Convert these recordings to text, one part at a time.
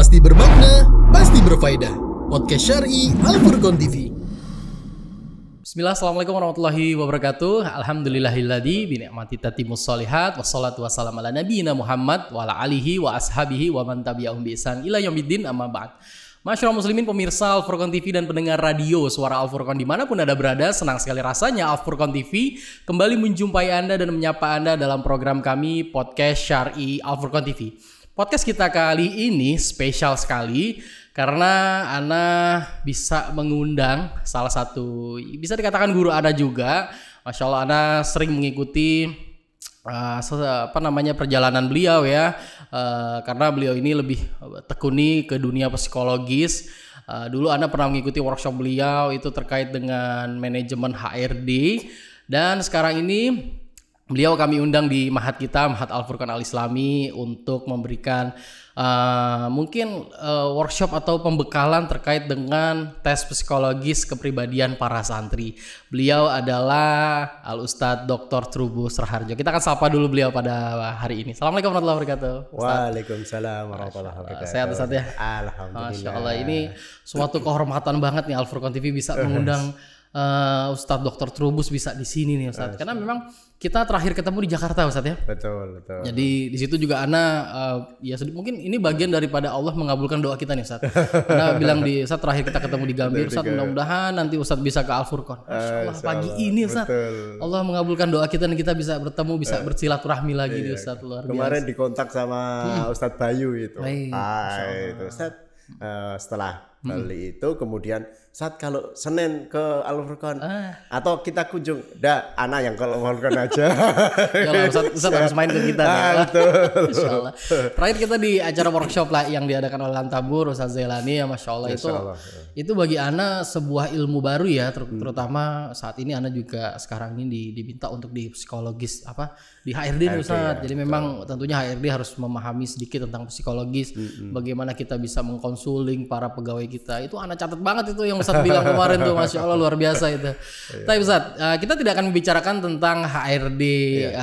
Pasti bermakna, pasti berfaedah. Podcast Syar'i Al-Furqan TV. Bismillah, assalamualaikum warahmatullahi wabarakatuh. Alhamdulillahilladzi bini'mati tatimmus sholihat. Wassalatu wassalamu ala nabiyina Muhammad wa ala alihi wa ashabihi wa man tabi'ahum bi ihsan ila yaumiddin, amma ba'd. Masyaallah muslimin, pemirsa Al-Furqan TV dan pendengar radio Suara Al-Furqan dimanapun Anda berada, senang sekali rasanya Al-Furqan TV kembali menjumpai Anda dan menyapa Anda dalam program kami Podcast Syar'i Al-Furqan TV. Podcast kita kali ini spesial sekali karena Ana bisa mengundang salah satu, bisa dikatakan guru Ana juga. Masya Allah, Ana sering mengikuti perjalanan beliau ya, karena beliau ini lebih tekuni ke dunia psikologis. Dulu Ana pernah mengikuti workshop beliau itu terkait dengan manajemen HRD, dan sekarang ini beliau kami undang di Mahat kita, Mahat Al-Furqan Al-Islami, untuk memberikan mungkin workshop atau pembekalan terkait dengan tes psikologis kepribadian para santri. Beliau adalah Al-Ustadz Dr. Trubus Raharjo. Kita akan sapa dulu beliau pada hari ini. Assalamualaikum warahmatullahi wabarakatuh. Waalaikumsalam warahmatullahi wabarakatuh. Sehat Ustadz ya? Alhamdulillah. Masya Allah, ini suatu kehormatan banget nih Al-Furqan TV bisa mengundang Ustadz Dr. Trubus bisa di sini nih Ustadz. Karena memang kita terakhir ketemu di Jakarta Ustadz ya. Betul. Jadi di situ juga Ana mungkin ini bagian daripada Allah mengabulkan doa kita nih Ustadz. Ana bilang di Ustadz terakhir kita ketemu di Gambir Ustadz, mudah-mudahan nanti Ustadz bisa ke Al-Furqan. Masya Allah, pagi ini Ustadz Allah mengabulkan doa kita dan kita bisa bertemu, bisa bersilaturahmi lagi di Ustadz, luar biasa. Kemarin dikontak sama Ustadz Bayu itu. Itu Ustadz, setelah beli itu kemudian saat kalau Senin ke Al-Furqan atau kita kunjung, Ana yang ke Al-Furqan aja. Ustadz harus main ke kita nih. Masya Allah. Terakhir kita di acara workshop lah yang diadakan oleh Lantabur Ustadz Zailani ya, Masya Allah, itu bagi Ana sebuah ilmu baru ya, terutama saat ini Ana juga sekarang ini diminta untuk di psikologis di HRD nih Ustadz. Jadi memang tentunya HRD harus memahami sedikit tentang psikologis, bagaimana kita bisa mengkonsuling para pegawai kita. Itu Ana catat banget itu yang Ustadz bilang kemarin tuh, Masya Allah, luar biasa itu. Tapi Ustadz, kita tidak akan membicarakan tentang HRD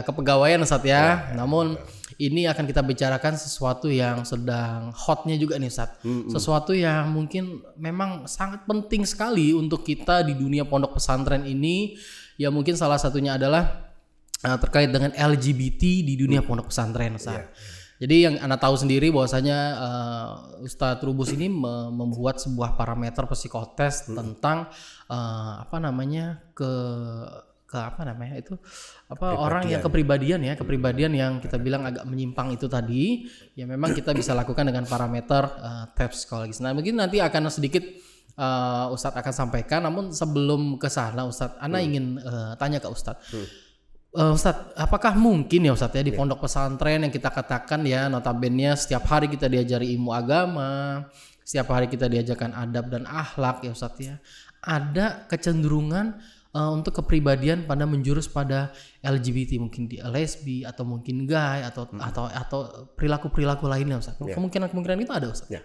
kepegawaian Ustadz ya. Namun ini akan kita bicarakan sesuatu yang sedang hotnya juga nih Ustadz. Sesuatu yang mungkin memang sangat penting sekali untuk kita di dunia pondok pesantren ini. Ya mungkin salah satunya adalah terkait dengan LGBT di dunia pondok pesantren Ustadz. Jadi yang Anda tahu sendiri bahwasanya Ustadz Trubus ini membuat sebuah parameter psikotes tentang orang yang kepribadian yang kita bilang agak menyimpang itu tadi, ya memang kita bisa lakukan dengan parameter tes psikologis. Nah mungkin nanti akan sedikit Ustadz akan sampaikan, namun sebelum ke sana Ustadz, Ana ingin tanya ke Ustadz. Ustadz, apakah mungkin ya Ustadz ya di pondok pesantren yang kita katakan ya notabene setiap hari kita diajari ilmu agama, setiap hari kita diajarkan adab dan akhlak ya Ustadz ya, ada kecenderungan untuk kepribadian pada menjurus pada LGBT, mungkin di lesbi atau mungkin gay atau perilaku lainnya Ustadz. Kemungkinan itu ada Ustadz. Ya.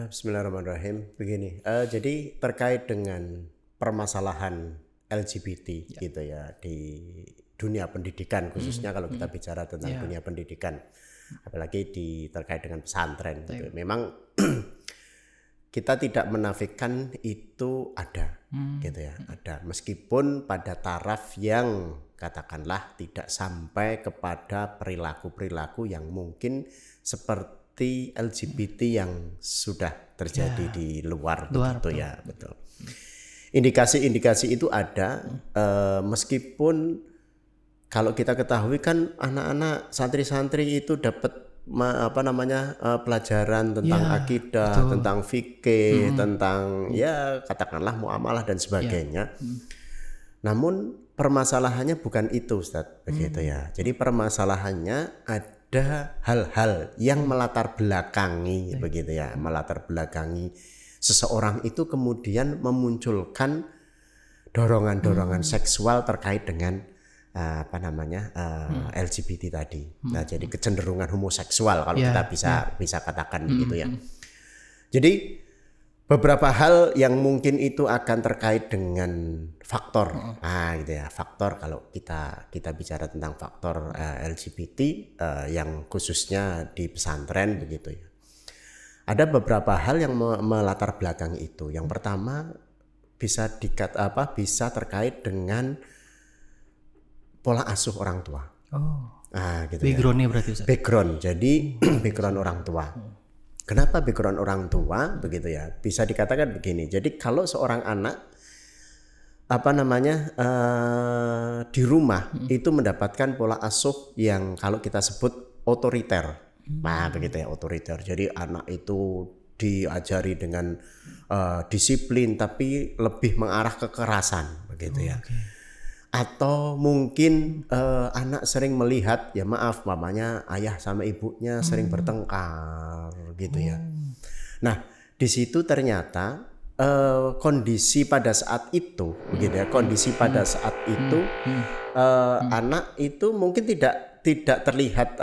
Bismillahirrahmanirrahim. Begini, jadi terkait dengan permasalahan LGBT gitu ya di dunia pendidikan, khususnya kalau kita bicara tentang dunia pendidikan, apalagi terkait dengan pesantren gitu. Memang kita tidak menafikan itu ada gitu ya, ada, meskipun pada taraf yang katakanlah tidak sampai kepada perilaku yang mungkin seperti LGBT yang sudah terjadi di luar begitu ya, betul. Indikasi-indikasi itu ada, meskipun kalau kita ketahui kan anak-anak santri-santri itu dapat pelajaran tentang akidah, tentang fikih, tentang ya katakanlah muamalah dan sebagainya. Namun permasalahannya bukan itu Ustadz, begitu ya. Jadi permasalahannya ada hal-hal yang melatar belakangi begitu ya, melatar belakangi seseorang itu kemudian memunculkan dorongan-dorongan seksual terkait dengan LGBT tadi. Nah, jadi kecenderungan homoseksual kalau kita bisa katakan begitu ya. Jadi beberapa hal yang mungkin itu akan terkait dengan faktor, gitu ya, faktor kalau kita bicara tentang faktor LGBT yang khususnya di pesantren begitu ya. Ada beberapa hal yang melatar belakang itu. Yang pertama bisa terkait dengan pola asuh orang tua. Gitu backgroundnya berarti Ustaz. Background, jadi background orang tua. Kenapa background orang tua begitu ya? Bisa dikatakan begini. Jadi kalau seorang anak di rumah itu mendapatkan pola asuh yang kalau kita sebut otoriter. Nah, begitu ya, otoriter. Jadi anak itu diajari dengan disiplin tapi lebih mengarah kekerasan begitu ya. Atau mungkin anak sering melihat, ya maaf, mamanya, ayah sama ibunya sering bertengkar gitu ya. Nah, di situ ternyata kondisi pada saat itu begitu ya, kondisi pada saat itu anak itu mungkin tidak terlihat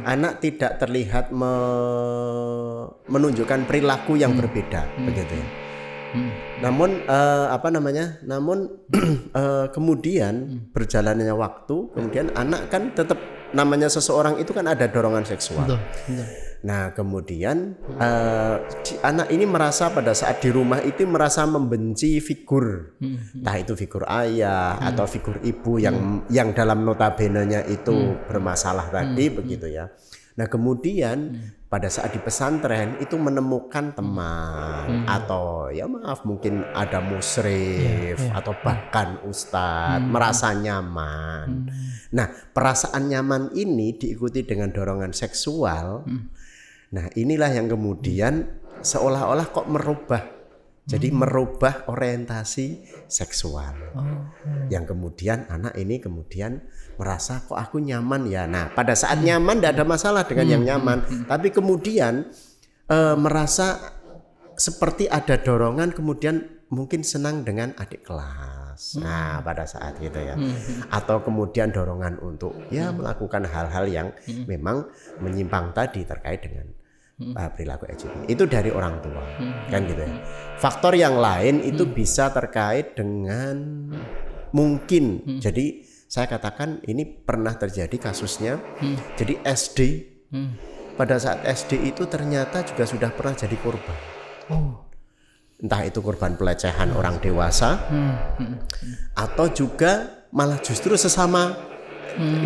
anak tidak terlihat menunjukkan perilaku yang berbeda begitu ya. Namun kemudian berjalannya waktu, kemudian anak kan tetap, namanya seseorang itu kan ada dorongan seksual. Betul. Nah kemudian anak ini merasa pada saat di rumah itu merasa membenci figur, entah itu figur ayah atau figur ibu yang dalam notabene-nya itu bermasalah tadi begitu ya. Nah kemudian pada saat di pesantren itu menemukan teman atau ya maaf mungkin ada musyrif atau bahkan ustadz, merasa nyaman. Nah perasaan nyaman ini diikuti dengan dorongan seksual. Nah inilah yang kemudian seolah-olah kok merubah, jadi merubah orientasi seksual. Yang kemudian anak ini kemudian merasa kok aku nyaman ya. Nah pada saat nyaman tidak ada masalah dengan yang nyaman, tapi kemudian merasa seperti ada dorongan, kemudian mungkin senang dengan adik kelas. Nah pada saat gitu ya, atau kemudian dorongan untuk ya melakukan hal-hal yang memang menyimpang tadi terkait dengan perilaku LGBT. Itu dari orang tua, kan gitu ya. Faktor yang lain itu bisa terkait dengan mungkin, jadi saya katakan ini pernah terjadi kasusnya. Jadi SD pada saat SD itu ternyata juga sudah pernah jadi korban. Entah itu korban pelecehan orang dewasa atau juga malah justru sesama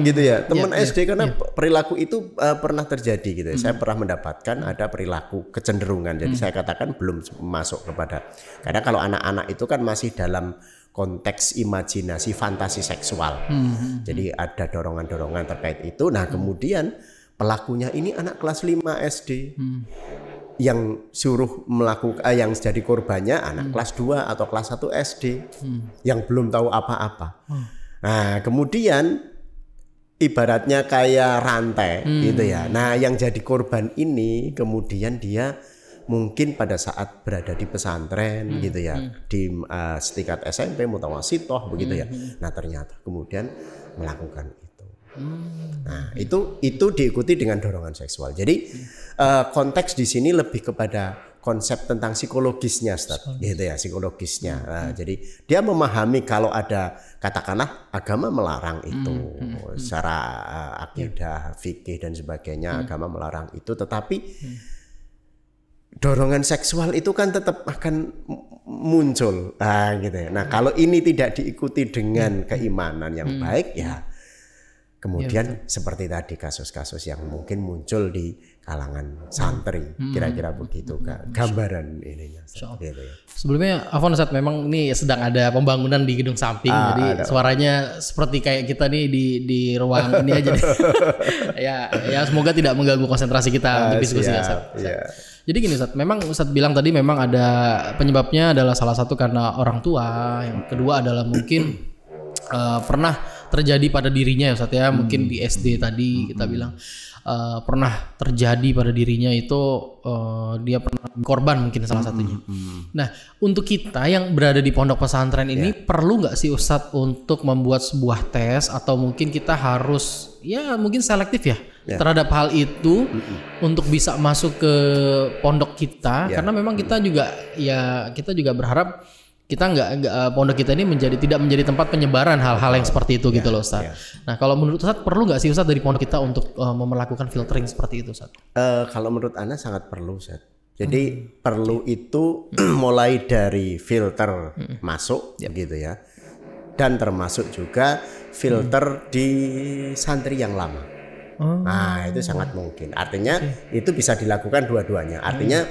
gitu ya, teman SD karena perilaku itu pernah terjadi gitu ya. Saya pernah mendapatkan ada perilaku kecenderungan. Jadi saya katakan belum masuk kepada, karena kalau anak-anak itu kan masih dalam konteks imajinasi fantasi seksual. Jadi ada dorongan-dorongan terkait itu. Nah kemudian pelakunya ini anak kelas 5 SD. Yang suruh melakukan, yang jadi korbannya anak kelas 2 atau kelas 1 SD yang belum tahu apa-apa. Nah kemudian ibaratnya kayak rantai gitu ya. Nah yang jadi korban ini kemudian dia mungkin pada saat berada di pesantren gitu ya, di setingkat SMP mutawasitoh begitu ya. Nah ternyata kemudian melakukan itu. Nah itu diikuti dengan dorongan seksual. Jadi konteks di sini lebih kepada konsep tentang psikologisnya, Ustaz, gitu ya, psikologisnya. Jadi dia memahami kalau ada, katakanlah agama melarang itu, secara akidah, fikih dan sebagainya, agama melarang itu, tetapi dorongan seksual itu kan tetap akan muncul, gitu ya. Nah kalau ini tidak diikuti dengan keimanan yang baik, ya kemudian seperti tadi kasus-kasus yang mungkin muncul di kalangan santri, kira-kira begitu gambaran ininya. Gitu ya. Sebelumnya Afwan, Ustaz, memang ini sedang ada pembangunan di gedung samping, jadi suaranya seperti kayak kita nih di ruang ini aja. ya semoga tidak mengganggu konsentrasi kita untuk diskusi ya, Ustaz. Jadi gini, Ustaz, memang Ustaz bilang tadi memang ada penyebabnya adalah salah satu karena orang tua, yang kedua adalah mungkin pernah terjadi pada dirinya ya Ustaz ya, mungkin di SD tadi kita bilang pernah terjadi pada dirinya itu, dia pernah korban mungkin salah satunya. Nah untuk kita yang berada di pondok pesantren ini perlu nggak sih Ustaz untuk membuat sebuah tes, atau mungkin kita harus ya mungkin selektif ya terhadap hal itu untuk bisa masuk ke pondok kita karena memang kita juga berharap kita nggak pondok kita ini tidak menjadi tempat penyebaran hal-hal yang seperti itu gitu loh Ustaz. Nah kalau menurut Ustaz perlu nggak sih Ustaz dari pondok kita untuk melakukan filtering seperti itu Ustaz? Kalau menurut Ana sangat perlu Ustaz. Jadi perlu itu mulai dari filter masuk gitu ya, dan termasuk juga filter di santri yang lama. Nah itu sangat mungkin. Artinya itu bisa dilakukan dua-duanya. Artinya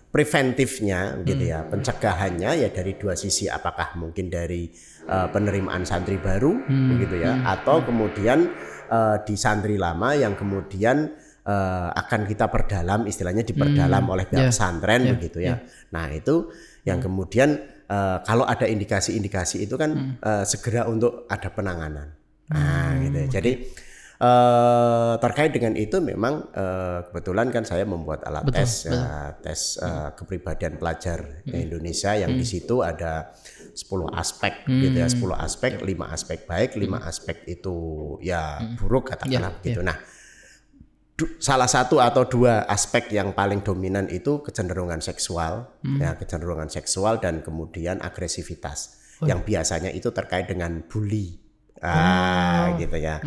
preventifnya gitu ya, pencegahannya ya dari dua sisi, apakah mungkin dari penerimaan santri baru begitu ya, atau kemudian di santri lama yang kemudian akan kita perdalam, istilahnya diperdalam oleh pihak pesantren begitu ya. Nah itu yang kemudian kalau ada indikasi-indikasi itu kan segera untuk ada penanganan. Nah gitu ya. Jadi terkait dengan itu memang kebetulan kan saya membuat alat tes kepribadian pelajar Indonesia yang di situ ada 10 aspek gitu ya, 10 aspek, 5 aspek baik, 5 aspek itu ya buruk katakanlah begitu. Nah, salah satu atau dua aspek yang paling dominan itu kecenderungan seksual, ya kecenderungan seksual dan kemudian agresivitas yang biasanya itu terkait dengan bully. Gitu ya.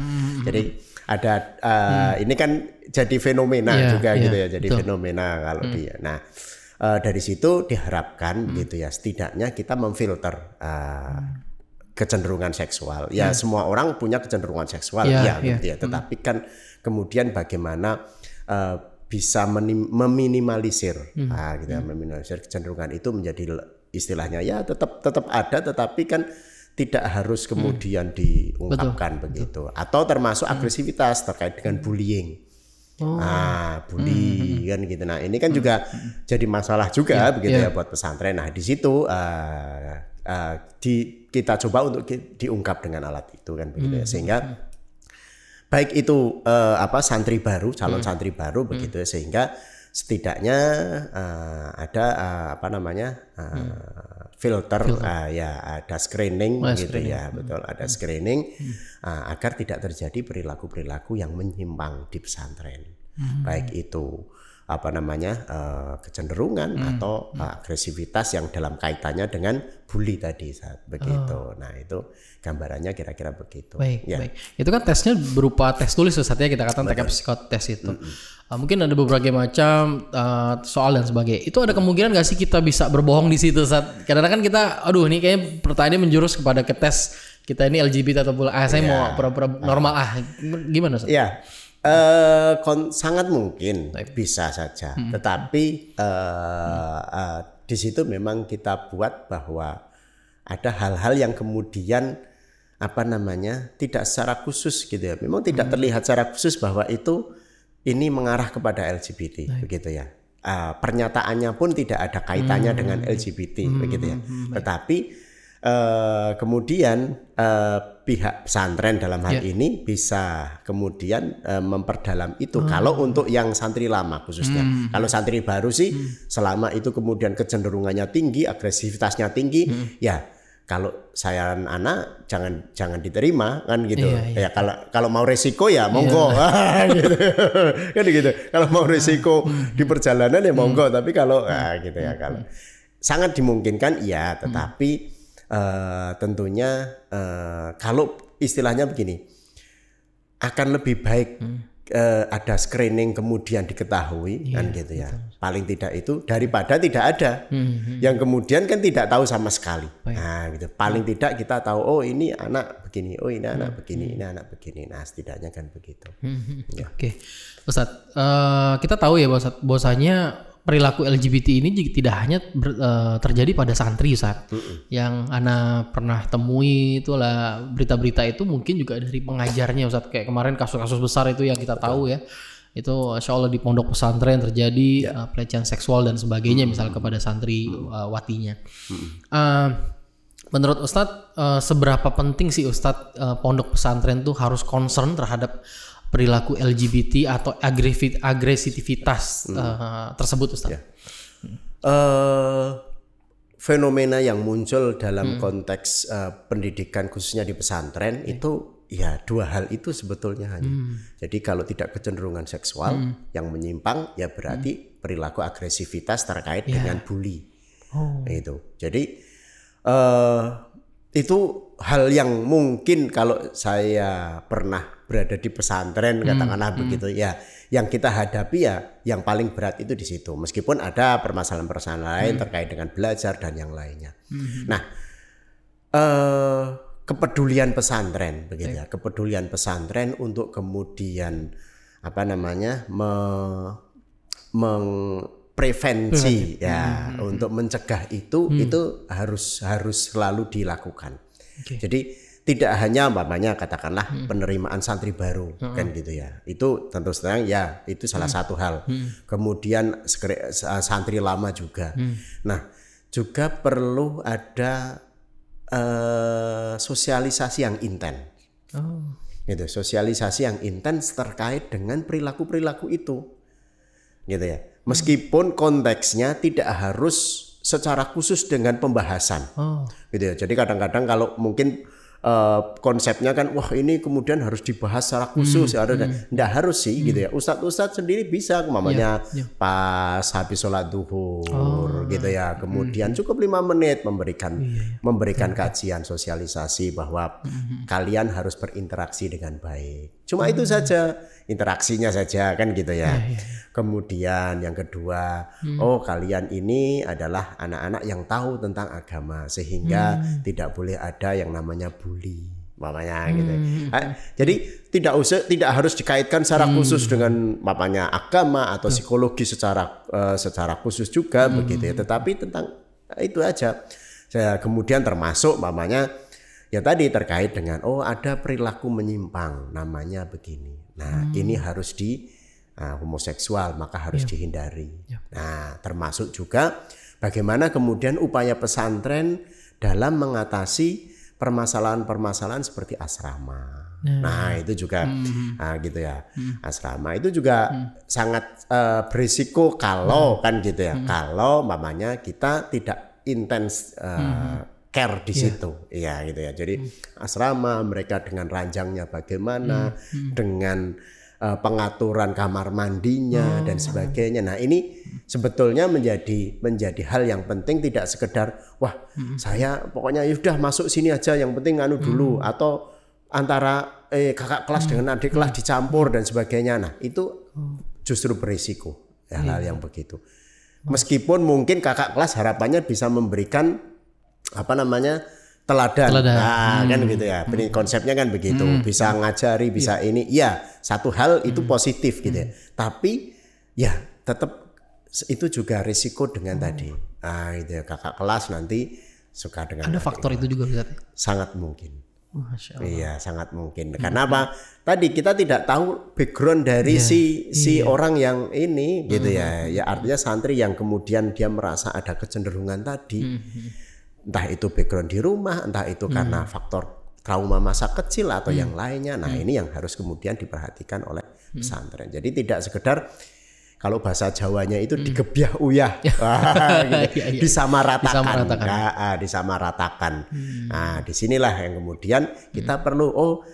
Jadi ada ini kan jadi fenomena juga gitu ya. Jadi fenomena kalau dia. Nah, dari situ diharapkan gitu ya, setidaknya kita memfilter kecenderungan seksual. Ya semua orang punya kecenderungan seksual gitu ya. Tetapi kan kemudian bagaimana bisa meminimalisir gitu ya, meminimalisir kecenderungan itu menjadi istilahnya ya tetap ada, tetapi kan tidak harus kemudian diungkapkan begitu. Atau termasuk agresivitas terkait dengan bullying. Bully kan gitu. Nah, ini kan juga jadi masalah juga begitu ya buat pesantren. Nah, di situ kita coba untuk diungkap dengan alat itu kan begitu ya. Sehingga baik itu santri baru, calon santri baru begitu ya, sehingga setidaknya ada filter, ya ada screening gitu ya, betul, ada screening agar tidak terjadi perilaku-perilaku yang menyimpang di pesantren, baik itu kecenderungan atau agresivitas yang dalam kaitannya dengan bully tadi saat begitu. Nah itu gambarannya kira-kira begitu. Baik. Itu kan tesnya berupa tes tulis Ustaz ya, kita katakan TK psikotes itu. Mungkin ada beberapa macam soal dan sebagainya. Itu ada kemungkinan nggak sih kita bisa berbohong di situ saat kadang-kadang kan kita, ini kayaknya pertanyaannya menjurus kepada ke tes kita ini LGBT atau saya mau pura-pura normal gimana Ustaz? Iya. Sangat mungkin bisa saja, tetapi di situ memang kita buat bahwa ada hal-hal yang kemudian tidak secara khusus gitu ya, memang tidak terlihat secara khusus bahwa ini mengarah kepada LGBT begitu ya. Pernyataannya pun tidak ada kaitannya dengan LGBT begitu ya, tetapi kemudian pihak pesantren dalam hal ini bisa kemudian memperdalam itu. Kalau untuk yang santri lama khususnya, kalau santri baru sih selama itu kemudian kecenderungannya tinggi, agresivitasnya tinggi, ya kalau saya anak jangan diterima kan gitu. Ya kalau mau resiko ya monggo gitu. Kan gitu. Kalau mau resiko di perjalanan ya monggo, tapi kalau gitu ya, kalau sangat dimungkinkan ya, tetapi tentunya kalau istilahnya begini, akan lebih baik ada screening kemudian diketahui kan gitu ya. Paling tidak itu daripada tidak ada yang kemudian kan tidak tahu sama sekali. Nah gitu. Paling tidak kita tahu ini anak begini, ini anak begini, ini anak begini. Nah setidaknya kan begitu. Oke. Ustaz, kita tahu ya bahwasanya perilaku LGBT ini tidak hanya terjadi pada santri Ustaz. Yang Ana pernah temui itulah berita-berita itu mungkin juga dari pengajarnya Ustaz. Kayak kemarin kasus-kasus besar itu yang kita tahu ya. Itu insya Allah di pondok pesantren terjadi pelecehan seksual dan sebagainya misalnya kepada santri watinya. Menurut Ustaz, seberapa penting sih Ustaz pondok pesantren tuh harus concern terhadap perilaku LGBT atau agresivitas tersebut Ustaz? Fenomena yang muncul dalam konteks pendidikan khususnya di pesantren itu ya dua hal itu sebetulnya hanya. Jadi kalau tidak kecenderungan seksual yang menyimpang ya berarti perilaku agresivitas terkait dengan bully. Itu. Jadi itu hal yang mungkin kalau saya pernah berada di pesantren katakanlah begitu ya, yang kita hadapi ya yang paling berat itu di situ. Meskipun ada permasalahan-permasalahan lain terkait dengan belajar dan yang lainnya. Nah, kepedulian pesantren begitu ya, kepedulian pesantren untuk kemudian mengprevensi ya, untuk mencegah itu harus selalu dilakukan. Jadi tidak hanya katakanlah penerimaan santri baru kan gitu ya, itu tentu saja ya itu salah satu hal. Kemudian santri lama juga. Nah, juga perlu ada sosialisasi yang intens, gitu, sosialisasi yang intens terkait dengan perilaku itu, gitu ya. Meskipun konteksnya tidak harus secara khusus dengan pembahasan, gitu ya. Jadi kadang-kadang kalau mungkin konsepnya kan wah ini kemudian harus dibahas secara khusus, enggak harus sih gitu ya. Ustadz sendiri bisa mamanya pas habis sholat duhur gitu ya, kemudian cukup 5 menit memberikan kajian sosialisasi bahwa kalian harus berinteraksi dengan baik. Cuma itu saja, interaksinya saja kan gitu ya. Kemudian yang kedua, kalian ini adalah anak-anak yang tahu tentang agama sehingga tidak boleh ada yang namanya bully, mamanya gitu. Jadi tidak harus dikaitkan secara khusus dengan mamanya agama atau psikologi secara khusus juga begitu ya. Tetapi tentang itu aja. Kemudian termasuk mamanya ya tadi terkait dengan ada perilaku menyimpang namanya begini. Nah, ini harus homoseksual maka harus dihindari. Nah, termasuk juga bagaimana kemudian upaya pesantren dalam mengatasi permasalahan-permasalahan seperti asrama. Nah, itu juga gitu ya. Asrama itu juga sangat berisiko kalau kan gitu ya. Kalau mamanya kita tidak intens care di situ. Iya gitu ya. Jadi asrama mereka dengan ranjangnya bagaimana, dengan pengaturan kamar mandinya dan sebagainya. Nah, ini sebetulnya menjadi hal yang penting, tidak sekedar saya pokoknya udah masuk sini aja yang penting dulu, atau antara kakak kelas dengan adik kelas dicampur dan sebagainya. Nah, itu justru berisiko hal yang begitu. Meskipun mungkin kakak kelas harapannya bisa memberikan teladan. Nah, kan gitu ya. Konsepnya kan begitu. Bisa ngajari, bisa ini. Ya, satu hal itu positif gitu ya. Tapi ya tetap itu juga risiko dengan tadi. Nah, itu ya, kakak kelas nanti suka dengan ada faktor itu juga Ustaz. Sangat mungkin. Masya Allah. Iya, sangat mungkin. Karena apa? Tadi kita tidak tahu background dari si orang yang ini gitu ya. Ya artinya santri yang kemudian dia merasa ada kecenderungan tadi. Entah itu background di rumah, entah itu karena faktor trauma masa kecil atau yang lainnya. Nah, ini yang harus kemudian diperhatikan oleh pesantren. Jadi tidak sekedar kalau bahasa Jawanya itu digebyah uyah, gitu. Disamaratakan. Nah, disinilah yang kemudian kita perlu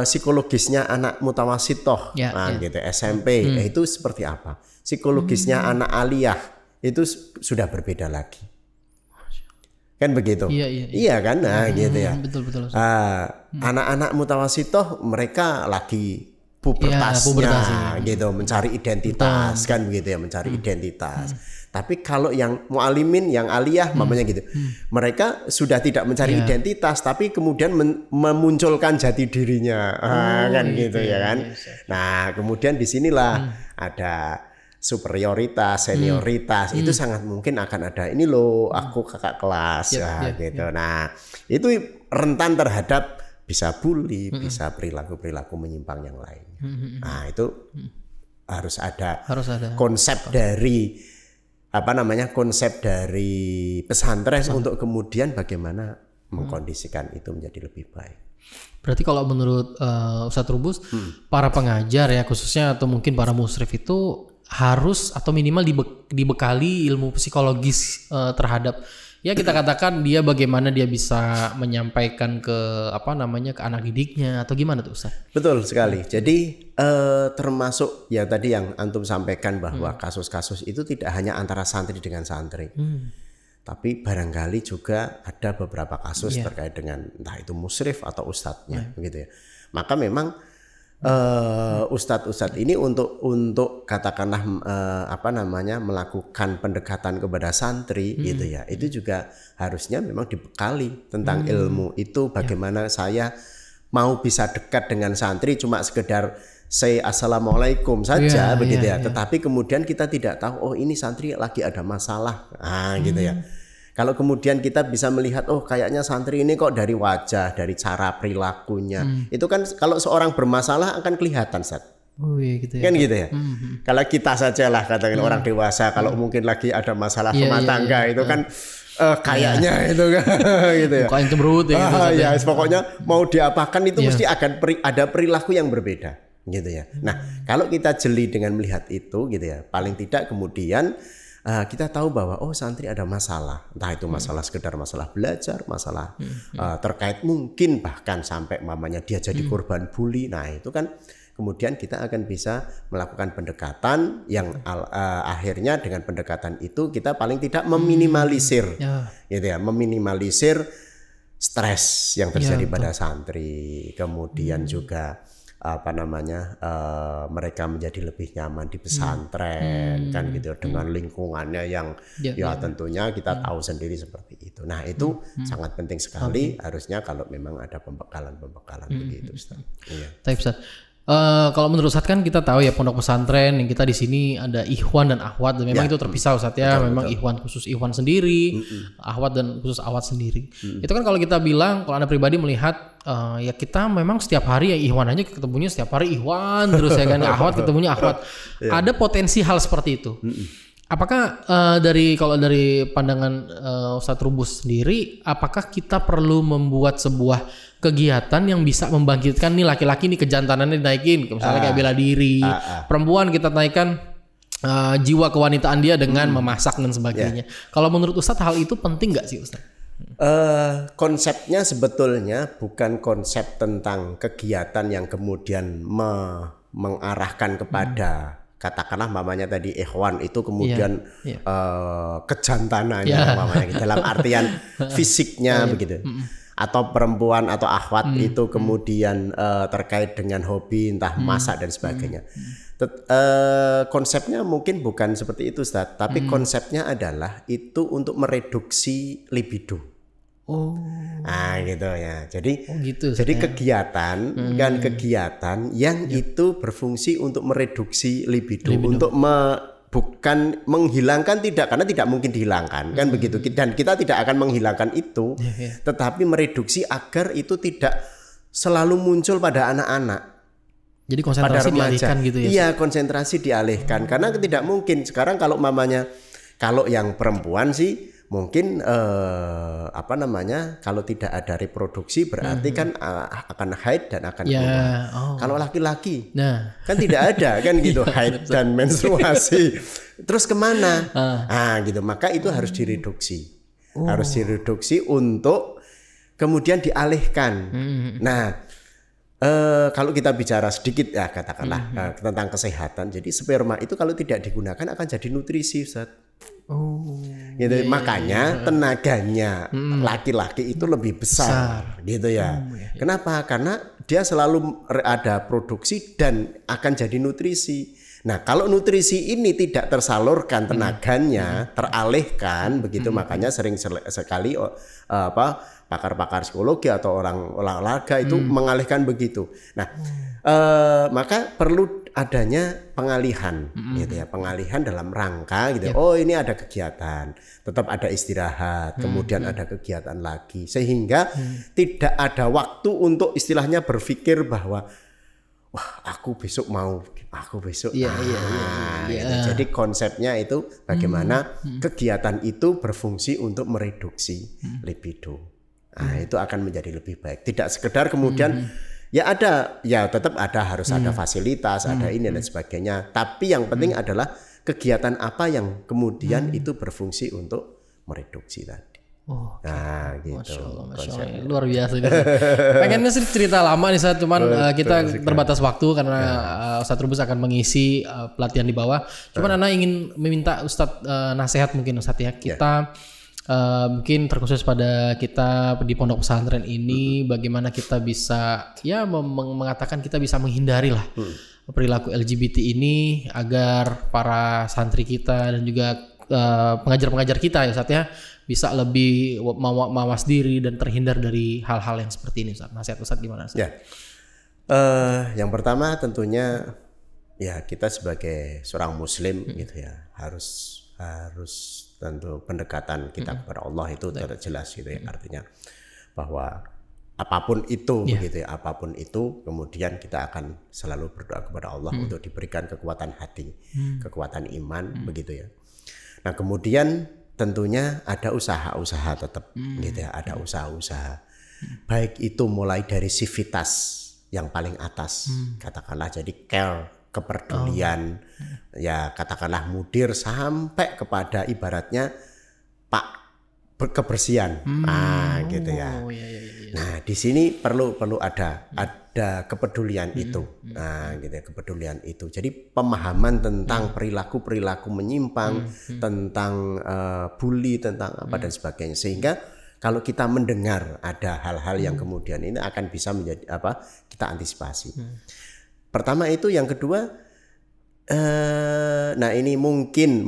psikologisnya anak mutawasitoh, gitu SMP itu seperti apa? Psikologisnya anak aliyah itu sudah berbeda lagi. Kan begitu, iya kan, nah gitu ya. Betul. Anak-anak mutawasitoh mereka lagi pubertasnya, gitu, mencari identitas, kan begitu ya, mencari identitas. Tapi kalau yang mualimin, yang aliyah, mamanya gitu, mereka sudah tidak mencari identitas, tapi kemudian memunculkan jati dirinya, kan gitu ya kan. Nah, kemudian disinilah ada superioritas, senioritas, itu sangat mungkin akan ada. Ini loh, aku kakak kelas, gitu. Nah, itu rentan terhadap bisa bully, bisa perilaku menyimpang yang lain. Nah, itu harus ada konsep dari konsep dari pesantren untuk kemudian bagaimana mengkondisikan itu menjadi lebih baik. Berarti kalau menurut Ustadz Trubus, para pengajar ya khususnya atau mungkin para musyrif itu harus atau minimal dibekali ilmu psikologis terhadap ya kita katakan dia bagaimana dia bisa menyampaikan ke ke anak didiknya atau gimana tuh Ustaz? Betul sekali. Jadi termasuk ya tadi yang antum sampaikan bahwa kasus-kasus itu tidak hanya antara santri dengan santri. Tapi barangkali juga ada beberapa kasus terkait dengan entah itu musyrif atau ustadznya begitu ya. Maka memang ustadz-ustadz ini untuk katakanlah melakukan pendekatan kepada santri gitu ya, itu juga harusnya memang dibekali tentang ilmu itu, bagaimana saya mau bisa dekat dengan santri cuma sekedar say assalamualaikum saja begitu ya. Tetapi kemudian kita tidak tahu, oh ini santri lagi ada masalah, gitu ya. Kalau kemudian kita bisa melihat, oh kayaknya santri ini kok dari wajah, dari cara perilakunya, itu kan kalau seorang bermasalah akan kelihatan, Ustaz. Oh iya gitu ya. Kan gitu ya. Kalau kita sajalah katakan orang dewasa, kalau mungkin lagi ada masalah rumah tangga itu kan kayaknya itu kan gitu ya. Kayak cemberut ya. Ya, pokoknya mau diapakan itu mesti akan ada perilaku yang berbeda, gitu ya. Nah, kalau kita jeli dengan melihat itu, gitu ya, paling tidak kemudian kita tahu bahwa oh santri ada masalah, entah itu masalah sekedar masalah belajar, masalah terkait mungkin bahkan sampai mamanya dia jadi korban bully. Nah itu kan kemudian kita akan bisa melakukan pendekatan yang akhirnya dengan pendekatan itu kita paling tidak meminimalisir, gitu ya, meminimalisir stres yang terjadi pada santri, kemudian juga mereka menjadi lebih nyaman di pesantren kan gitu dengan lingkungannya yang tentunya kita tahu sendiri seperti itu. Nah itu sangat penting sekali harusnya kalau memang ada pembekalan begitu Ustaz. Iya. Baik Ustaz. Kalau menurut Ustaz kan kita tahu ya pondok pesantren yang kita di sini ada ikhwan dan akhwat, dan memang itu terpisah Ustaz ya. Memang ikhwan khusus ikhwan sendiri, akhwat dan khusus akhwat sendiri. Itu kan kalau kita bilang, kalau Anda pribadi melihat ya kita memang setiap hari ya ikhwan aja ketemunya setiap hari ikhwan terus ya kan, akhwat ketemunya akhwat. Ada potensi hal seperti itu. Apakah kalau dari pandangan Ustaz Trubus sendiri, apakah kita perlu membuat sebuah kegiatan yang bisa membangkitkan nih laki-laki nih kejantanannya dinaikin, misalnya kayak bela diri, perempuan kita naikkan jiwa kewanitaan dia dengan memasak dan sebagainya. Kalau menurut Ustadz hal itu penting nggak sih Ustadz? Konsepnya sebetulnya bukan konsep tentang kegiatan yang kemudian mengarahkan kepada katakanlah mamanya tadi ikhwan itu kemudian kejantanannya mamanya dalam artian fisiknya begitu. Atau perempuan atau akhwat itu kemudian terkait dengan hobi entah masak dan sebagainya. Konsepnya mungkin bukan seperti itu Ustaz, tapi konsepnya adalah itu untuk mereduksi libido. Nah gitu ya. Jadi kegiatan kegiatan yang itu berfungsi untuk mereduksi libido. Untuk bukan menghilangkan, tidak, karena tidak mungkin dihilangkan kan begitu, dan kita tidak akan menghilangkan itu, tetapi mereduksi agar itu tidak selalu muncul pada anak-anak. Jadi konsentrasi dialihkan gitu ya? Iya, konsentrasi dialihkan karena tidak mungkin sekarang kalau yang perempuan sih mungkin kalau tidak ada reproduksi berarti kan akan haid dan akan keluar. Kalau laki-laki kan tidak ada kan gitu haid dan menstruasi. Terus kemana? Gitu. Maka itu harus direduksi. Harus direduksi untuk kemudian dialihkan. Nah, kalau kita bicara sedikit ya katakanlah tentang kesehatan. Jadi sperma itu kalau tidak digunakan akan jadi nutrisi, Ustaz. Gitu. Makanya tenaganya laki-laki itu lebih besar gitu ya. Kenapa? Karena dia selalu ada produksi dan akan jadi nutrisi. Nah, kalau nutrisi ini tidak tersalurkan tenaganya, teralihkan begitu, makanya sering sekali pakar-pakar psikologi atau orang olahraga itu mengalihkan begitu. Nah, maka perlu adanya pengalihan, gitu ya, pengalihan dalam rangka gitu. Oh, ini ada kegiatan, tetap ada istirahat, kemudian ada kegiatan lagi, sehingga tidak ada waktu untuk istilahnya berpikir bahwa wah, aku besok. Gitu. Jadi konsepnya itu bagaimana kegiatan itu berfungsi untuk mereduksi libido. Nah, itu akan menjadi lebih baik. Tidak sekedar kemudian tetap ada, harus ada fasilitas, ada ini dan sebagainya. Tapi yang penting adalah kegiatan apa yang kemudian itu berfungsi untuk mereduksi tadi. Oh, nah gitu. Masya Allah, luar biasa. Pengennya sih cerita lama nih Ustaz, cuman kita terbatas waktu karena Ustaz Trubus akan mengisi pelatihan di bawah. Cuman Ana ingin meminta Ustaz nasihat mungkin Ustaz ya. Kita mungkin terkhusus pada kita di pondok pesantren ini, bagaimana kita bisa ya mengatakan kita bisa menghindari lah perilaku LGBT ini agar para santri kita dan juga pengajar-pengajar kita ya Ustaz ya bisa lebih mawas diri dan terhindar dari hal-hal yang seperti ini Ustaz. Nasihat Ustaz gimana Ustaz? Ya. Yang pertama tentunya ya kita sebagai seorang muslim gitu ya harus tentu pendekatan kita kepada Allah itu jelas gitu ya, artinya bahwa apapun itu begitu ya, apapun itu kemudian kita akan selalu berdoa kepada Allah untuk diberikan kekuatan hati, kekuatan iman begitu ya. Nah, kemudian tentunya ada usaha-usaha tetap gitu ya, ada usaha-usaha. Baik itu mulai dari sivitas yang paling atas, katakanlah jadi care, kepedulian, ya katakanlah mudir sampai kepada ibaratnya Pak kebersihan. Gitu ya. Nah, di sini perlu ada kepedulian itu. Nah, gitu ya, kepedulian itu. Jadi pemahaman tentang perilaku menyimpang, tentang bully, tentang apa dan sebagainya. Sehingga kalau kita mendengar ada hal-hal yang kemudian ini akan bisa menjadi kita antisipasi. Pertama itu, yang kedua nah ini mungkin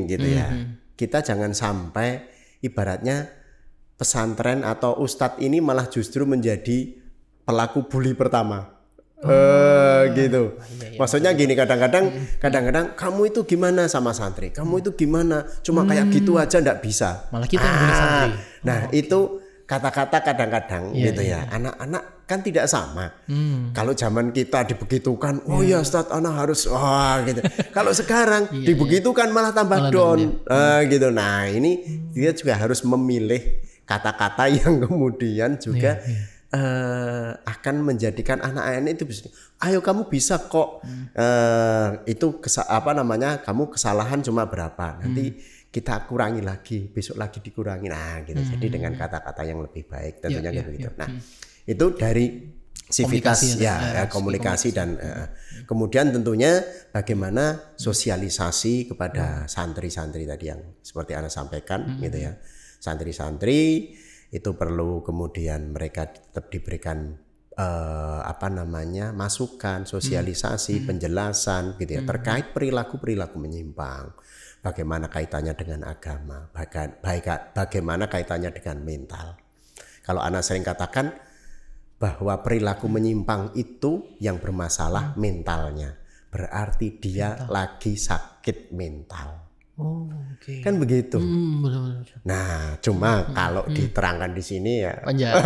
gitu ya. Kita jangan sampai ibaratnya pesantren atau ustadz ini malah justru menjadi pelaku bully pertama. Gitu. Maksudnya gini, kadang-kadang kamu itu gimana sama santri? Kamu itu gimana? Cuma kayak gitu aja ndak bisa. Malah kita yang bully santri. Nah, itu kata-kata kadang-kadang gitu ya. Anak-anak kan tidak sama. Kalau zaman kita dibegitukan, oh ya Ustadz, anak harus gitu. Kalau sekarang dibegitukan malah tambah down. Gitu. Nah, ini dia juga harus memilih kata-kata yang kemudian juga akan menjadikan anak-anak itu bisa, ayo kamu bisa kok, itu kamu kesalahan cuma berapa, nanti kita kurangi lagi, besok lagi dikurangi, nah gitu. Jadi dengan kata-kata yang lebih baik tentunya gitu. Nah, itu dari sivitas komunikasi dan kemudian tentunya bagaimana sosialisasi kepada santri-santri tadi yang seperti Anda sampaikan gitu ya. Santri-santri itu perlu kemudian mereka tetap diberikan masukan, sosialisasi, penjelasan gitu ya, terkait perilaku menyimpang. Bagaimana kaitannya dengan agama, bagaimana kaitannya dengan mental. Kalau Ana sering katakan bahwa perilaku menyimpang itu yang bermasalah mentalnya, berarti dia lagi sakit mental. Kan begitu. Nah, cuma kalau diterangkan di sini ya panjang.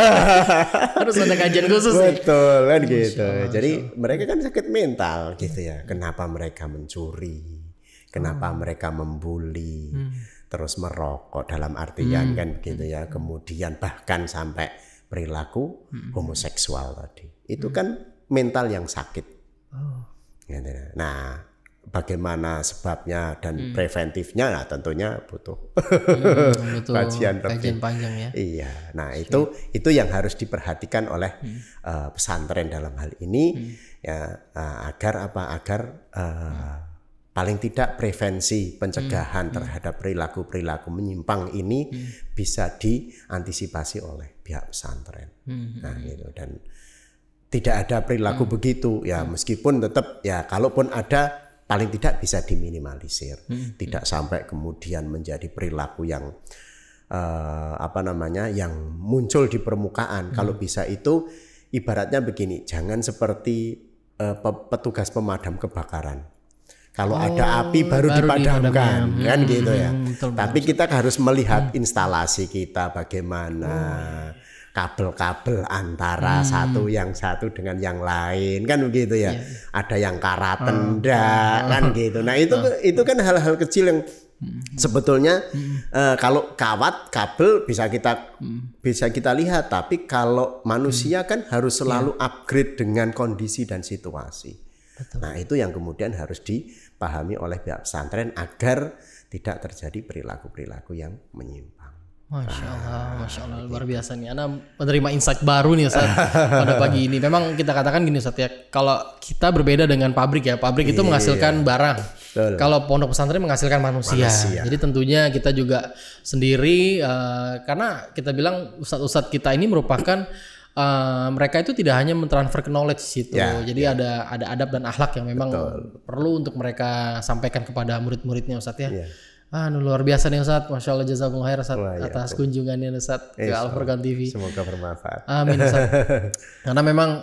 Harus ada kajian khusus. Betul kan gitu. Jadi mereka kan sakit mental gitu ya. Kenapa mereka mencuri? Kenapa mereka membuli? Terus merokok dalam artian kan begitu ya. Kemudian bahkan sampai perilaku homoseksual tadi. Itu kan mental yang sakit. Nah, bagaimana sebabnya dan preventifnya, nah tentunya butuh kajian panjang ya. Iya, nah itu yang harus diperhatikan oleh pesantren dalam hal ini ya, agar paling tidak prevensi pencegahan terhadap perilaku menyimpang ini bisa diantisipasi oleh pihak pesantren. Nah gitu, dan tidak ada perilaku begitu ya, meskipun tetap ya kalaupun ada paling tidak bisa diminimalisir, tidak sampai kemudian menjadi perilaku yang yang muncul di permukaan. Kalau bisa itu ibaratnya begini, jangan seperti petugas pemadam kebakaran. Kalau ada api baru dipadamkan, kan gitu ya. Tapi kita harus melihat instalasi kita bagaimana. Kabel-kabel antara satu dengan yang lain kan begitu ya. Ada yang karat kan gitu. Nah itu kan hal-hal kecil yang sebetulnya kalau kawat kabel bisa kita lihat, tapi kalau manusia kan harus selalu upgrade dengan kondisi dan situasi. Nah itu yang kemudian harus dipahami oleh pihak pesantren agar tidak terjadi perilaku yang menyimpang. Masya Allah, luar biasa nih. Anda menerima insight baru nih Ustaz pada pagi ini. Memang kita katakan gini Ustaz ya, kalau kita berbeda dengan pabrik ya, pabrik itu menghasilkan barang. Betul. Kalau pondok pesantren menghasilkan manusia. Jadi tentunya kita juga sendiri, karena kita bilang ustadz-ustadz kita ini merupakan mereka itu tidak hanya mentransfer knowledge situ. Jadi ada adab dan akhlak yang memang perlu untuk mereka sampaikan kepada murid-muridnya Ustadz ya. Luar biasa nih Ustadz, Masya Allah, jazakumullah khair Ustadz atas kunjungannya Ustadz ke Al Furqan TV. Semoga bermanfaat. Amin Ustadz. Karena memang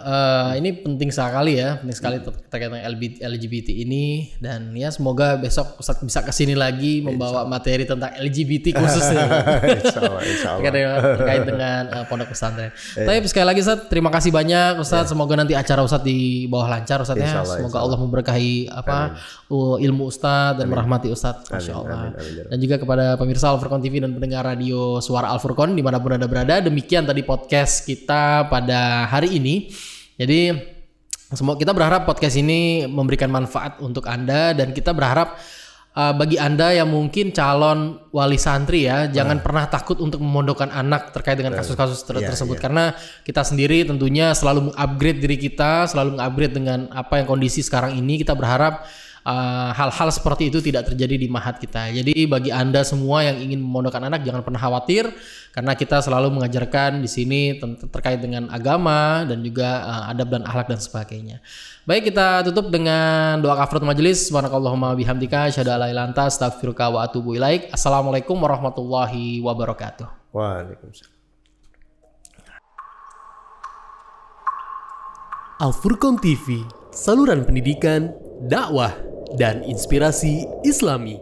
ini penting sekali ya, penting sekali terkait dengan LGBT ini, dan ya semoga besok Ustadz bisa kesini lagi membawa materi tentang LGBT khususnya. Insya Allah. Terkait dengan pondok pesantren. Tapi sekali lagi Ustadz, terima kasih banyak Ustadz. Semoga nanti acara Ustadz di bawah lancar Ustadz ya. Semoga Allah memberkahi ilmu Ustadz dan merahmati Ustadz. Masya Allah. Dan juga kepada pemirsa Al Furqan TV dan pendengar radio Suara Al Furqan dimanapun Anda berada. Demikian tadi podcast kita pada hari ini. Jadi kita berharap podcast ini memberikan manfaat untuk Anda, dan kita berharap bagi Anda yang mungkin calon wali santri ya, jangan pernah takut untuk memondokkan anak terkait dengan kasus-kasus tersebut. Karena kita sendiri tentunya selalu mengupgrade diri kita, selalu mengupgrade dengan apa yang kondisi sekarang ini. Kita berharap hal-hal seperti itu tidak terjadi di mahat kita. Jadi bagi Anda semua yang ingin memondokkan anak, jangan pernah khawatir, karena kita selalu mengajarkan di sini terkait dengan agama dan juga adab dan akhlak dan sebagainya. Baik, kita tutup dengan doa kafaratul majelis. Subhanakallahumma bihamdika asyhadu an la ilaha illa anta astaghfiruka wa atubu ilaik. Assalamualaikum warahmatullahi wabarakatuh. Waalaikumsalam. Al Furqan TV, saluran pendidikan, dakwah, dan inspirasi Islami.